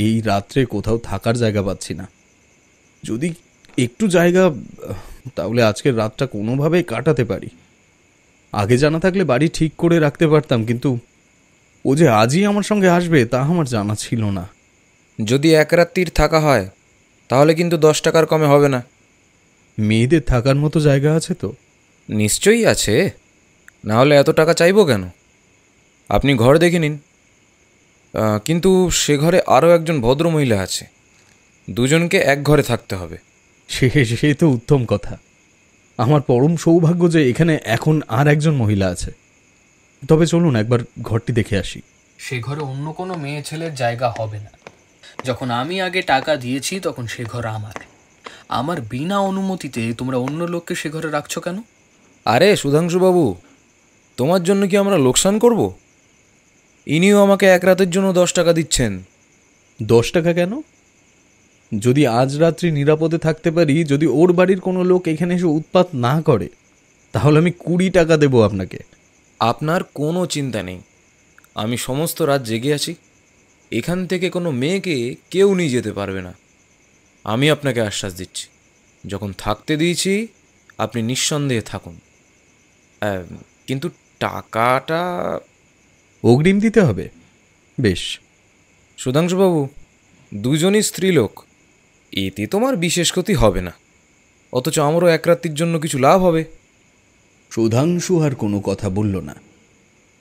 এই রাত্রে কোথাও থাকার জায়গা পাচ্ছি না। যদি একটু জায়গা, তাহলে আজকের রাতটা কোনোভাবে কাটাতে পারি। আগে জানা থাকলে বাড়ি ঠিক করে রাখতে পারতাম, কিন্তু ও যে আজই আমার সঙ্গে আসবে তা আমার জানা ছিল না। যদি এক রাত্রির থাকা হয় তাহলে কিন্তু 10 টাকার কমে হবে না। মেয়েদের থাকার মতো জায়গা আছে তো? নিশ্চয়ই আছে, না হলে এত টাকা চাইবো কেন? আপনি ঘর দেখে নিন। কিন্তু সে ঘরে আরও একজন ভদ্রমহিলা আছে। 2জনকে এক ঘরে থাকতে হবে। সে তো উত্তম কথা। আমার পরম সৌভাগ্য যে এখানে এখন আর একজন মহিলা আছে। তবে চলুন একবার ঘরটি দেখে আসি। সে ঘরে অন্য কোনো মেয়ে ছেলের জায়গা হবে না। যখন আমি আগে টাকা দিয়েছি তখন সে ঘর আমার বিনা অনুমতিতে তোমরা অন্য লোককে সে ঘরে রাখছো কেন? আরে সুধাংশুবাবু, তোমার জন্য কি আমরা লোকসান করব? ইনিও আমাকে এক রাতের জন্য 10 টাকা দিচ্ছেন। 10 টাকা কেন? যদি আজ রাত্রি নিরাপদে থাকতে পারি, যদি ওর বাড়ির কোনো লোক এখানে এসে উৎপাত না করে, তাহলে আমি 20 টাকা দেবো আপনাকে। আপনার কোনো চিন্তা নেই, আমি সমস্ত রাত জেগে আছি। এখান থেকে কোনো মেয়েকে কেউ নিয়ে যেতে পারবে না। আমি আপনাকে আশ্বাস দিচ্ছি, যখন থাকতে দিয়েছি আপনি নিঃসন্দেহে থাকুন। কিন্তু টাকাটা অগ্রিম দিতে হবে? বেশ। সুধাংশুবাবু, 2জনই স্ত্রীলোক, এতে তোমার বিশেষ ক্ষতি হবে না, অথচ আমারও এক রাত্রির জন্য কিছু লাভ হবে। সুধাংশু আর কোনো কথা বলল না।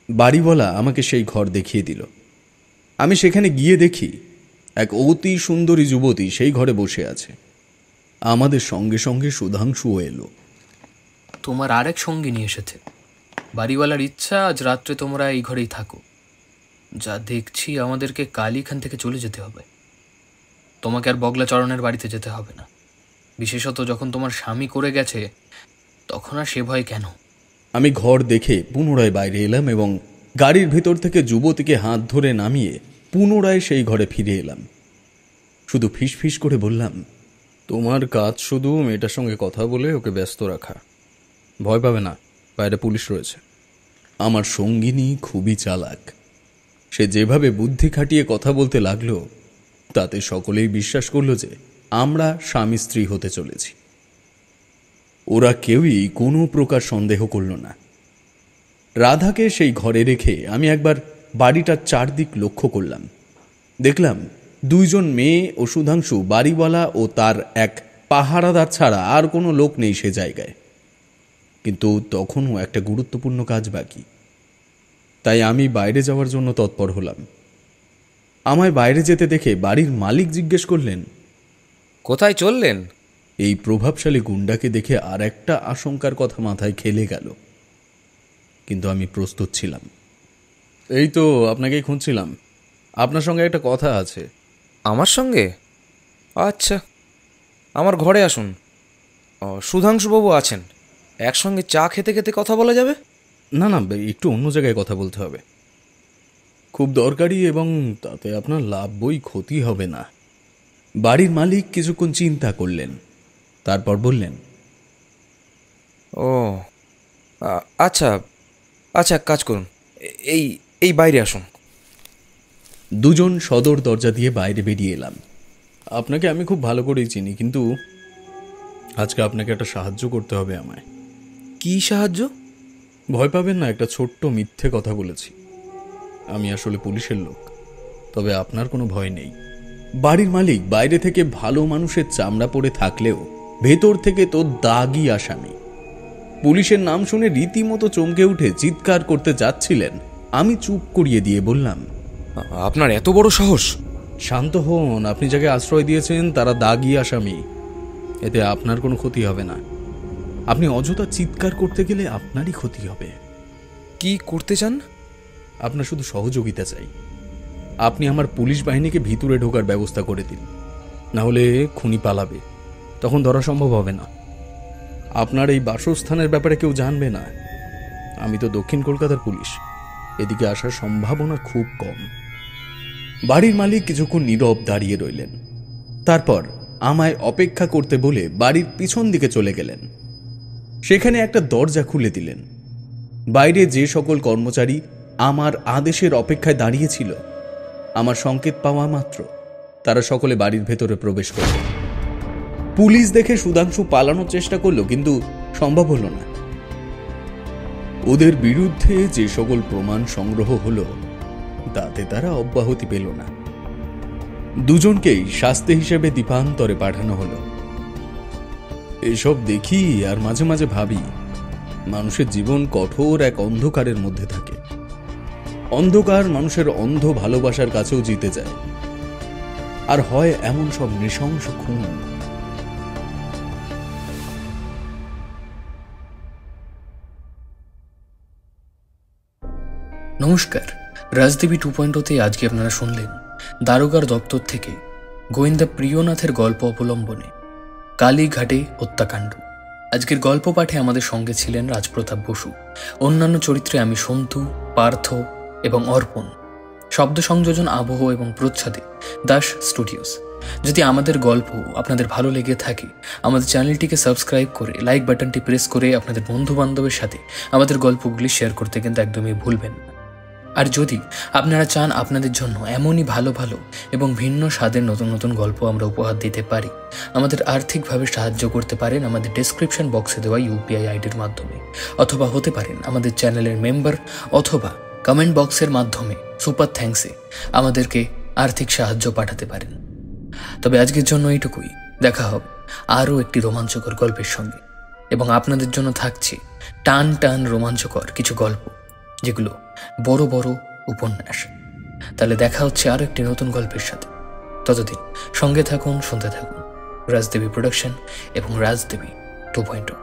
বাড়িওয়ালা আমাকে সেই ঘর দেখিয়ে দিল। আমি সেখানে গিয়ে দেখি এক অতি সুন্দরী যুবতী সেই ঘরে বসে আছে। আমাদের সঙ্গে সঙ্গে সুধাংশুও এলো। তোমার আরেক সঙ্গিনী এসেছে। বাড়িওয়ালার ইচ্ছা আজ রাত্রে তোমরা এই ঘরেই থাকো। যা দেখছি আমাদেরকে কাল এখান থেকে চলে যেতে হবে। তোমাকে আর বগলাচরণের বাড়িতে যেতে হবে না। বিশেষত যখন তোমার স্বামী করে গেছে তখন আর সে ভয় কেন? আমি ঘর দেখে পুনরায় বাইরে এলাম এবং গাড়ির ভেতর থেকে যুবতীকে হাত ধরে নামিয়ে পুনরায় সেই ঘরে ফিরে এলাম। শুধু ফিসফিস করে বললাম, তোমার কাজ শুধু মেয়েটার সঙ্গে কথা বলে ওকে ব্যস্ত রাখা। ভয় পাবে না, বাইরে পুলিশ রয়েছে। আমার সঙ্গিনী খুবই চালাক। সে যেভাবে বুদ্ধি খাটিয়ে কথা বলতে লাগলো তাতে সকলেই বিশ্বাস করলো যে আমরা স্বামী স্ত্রী হতে চলেছি। ওরা কেউই কোনো প্রকার সন্দেহ করল না। রাধাকে সেই ঘরে রেখে আমি একবার বাড়িটার চারদিক লক্ষ্য করলাম। দেখলাম 2জন মেয়ে ও সুধাংশু, বাড়িওয়ালা ও তার এক পাহারাদার ছাড়া আর কোনো লোক নেই সে জায়গায়। কিন্তু তখনও একটা গুরুত্বপূর্ণ কাজ বাকি। তাই আমি বাইরে যাওয়ার জন্য তৎপর হলাম। আমায় বাইরে যেতে দেখে বাড়ির মালিক জিজ্ঞেস করলেন, কোথায় চললেন? এই প্রভাবশালী গুন্ডাকে দেখে আর একটা আশঙ্কার কথা মাথায় খেলে গেল, কিন্তু আমি প্রস্তুত ছিলাম। এই তো আপনাকেই খুঁজছিলাম, আপনার সঙ্গে একটা কথা আছে। আমার সঙ্গে? আচ্ছা, আমার ঘরে আসুন। সুধাংশুবাবু আছেন, একসঙ্গে চা খেতে খেতে কথা বলা যাবে। না না, একটু অন্য জায়গায় কথা বলতে হবে, খুব দরকারি, এবং তাতে আপনার লাভ বই ক্ষতি হবে না। বাড়ির মালিক কিছুক্ষণ চিন্তা করলেন, তারপর বললেন, ও আচ্ছা আচ্ছা, এক কাজ করুন, এই এই বাইরে আসুন। দুজন সদর দরজা দিয়ে বাইরে বেরিয়ে এলাম। আপনাকে আমি খুব ভালো করেই চিনি, কিন্তু আজকে আপনাকে একটা সাহায্য করতে হবে আমায়। কি সাহায্য? ভয় পাবেন না, একটা ছোট্ট মিথ্যে কথা বলেছি। আমি আসলে পুলিশের লোক, তবে আপনার কোনো ভয় নেই। বাড়ির মালিক বাইরে থেকে ভালো মানুষের চামড়া পরে থাকলেও ভেতর থেকে তো দাগি আসামি। পুলিশের নাম শুনে রীতিমতো চমকে উঠে চিৎকার করতে যাচ্ছিলেন। আমি চুপ করিয়ে দিয়ে বললাম, আপনার এত বড় সাহস? শান্ত হন, আপনি যাকে আশ্রয় দিয়েছেন তারা দাগি আসামি, এতে আপনার কোনো ক্ষতি হবে না। আপনি অযথা চিৎকার করতে গেলে আপনারই ক্ষতি হবে। কি করতে চান? আপনার শুধু সহযোগিতা চাই। আপনি আমার পুলিশ বাহিনীকে ভিতরে ঢোকার ব্যবস্থা করে দিন, না হলে খুনি পালাবে, তখন ধরা সম্ভব হবে না। আপনার এই বাসস্থানের ব্যাপারে কেউ জানবে না। আমি তো দক্ষিণ কলকাতার পুলিশ, এদিকে আসার সম্ভাবনা খুব কম। বাড়ির মালিক কিছুক্ষণ নীরব দাঁড়িয়ে রইলেন, তারপর আমায় অপেক্ষা করতে বলে বাড়ির পিছন দিকে চলে গেলেন। সেখানে একটা দরজা খুলে দিলেন। বাইরে যে সকল কর্মচারী আমার আদেশের অপেক্ষায় দাঁড়িয়েছিল, আমার সংকেত পাওয়া মাত্র তারা সকলে বাড়ির ভেতরে প্রবেশ করল। পুলিশ দেখে সুধাংশু পালানোর চেষ্টা করলো, কিন্তু সম্ভব হলো না। ওদের বিরুদ্ধে যে সকল প্রমাণ সংগ্রহ হলো তাতে তারা অব্যাহতি পেল না। দুজনকেই শাস্তি হিসেবে দ্বীপান্তরে পাঠানো হলো। এসব দেখি আর মাঝে মাঝে ভাবি, মানুষের জীবন কঠোর এক অন্ধকারের মধ্যে থাকে। অন্ধকার মানুষের অন্ধ ভালোবাসার কাছেও জিতে যায়, আর হয় এমন সব নৃশংস খুন। নমস্কার, রাজদেবী 2.0-তে আজকে আপনারা শুনলেন দারোগার দপ্তর থেকে গোয়েন্দা প্রিয়নাথের গল্প অবলম্বনে কালীঘাটে হত্যাকাণ্ড। আজকের গল্প পাঠে আমাদের সঙ্গে ছিলেন রাজপ্রতাপ বসু। অন্যান্য চরিত্রে আমি সন্তু, পার্থ এবং অর্পণ। শব্দ সংযোজন, আবহ এবং প্রচ্ছদে দাস স্টুডিওস। যদি আমাদের গল্প আপনাদের ভালো লেগে থাকে, আমাদের চ্যানেলটিকে সাবস্ক্রাইব করে লাইক বাটনটি প্রেস করে আপনাদের বন্ধু বান্ধবের সাথে আমাদের গল্পগুলি শেয়ার করতে কিন্তু একদমই ভুলবেন না। আর যদি আপনারা চান আপনাদের জন্য এমনই ভালো ভালো এবং ভিন্ন স্বাদের নতুন নতুন গল্প আমরা উপহার দিতে পারি, আমাদের আর্থিকভাবে সাহায্য করতে পারেন আমাদের ডেসক্রিপশন বক্সে দেওয়া ইউপিআই আইডির মাধ্যমে, অথবা হতে পারেন আমাদের চ্যানেলের মেম্বার, অথবা কমেন্ট বক্সের মাধ্যমে সুপার থ্যাঙ্কসে আমাদেরকে আর্থিক সাহায্য পাঠাতে পারেন। তবে আজকের জন্য এইটুকুই। দেখা হবে আরও একটি রোমাঞ্চকর গল্পের সঙ্গে, এবং আপনাদের জন্য থাকছে টান টান রোমাঞ্চকর কিছু গল্প, যেগুলো বড় বড় উপন্যাস। তাহলে দেখা হচ্ছে আরও একটি নতুন গল্পের সাথে। ততদিন সঙ্গে থাকুন, শুনতে থাকুন রাজদেবী প্রোডাকশন এবং রাজদেবী 2.0।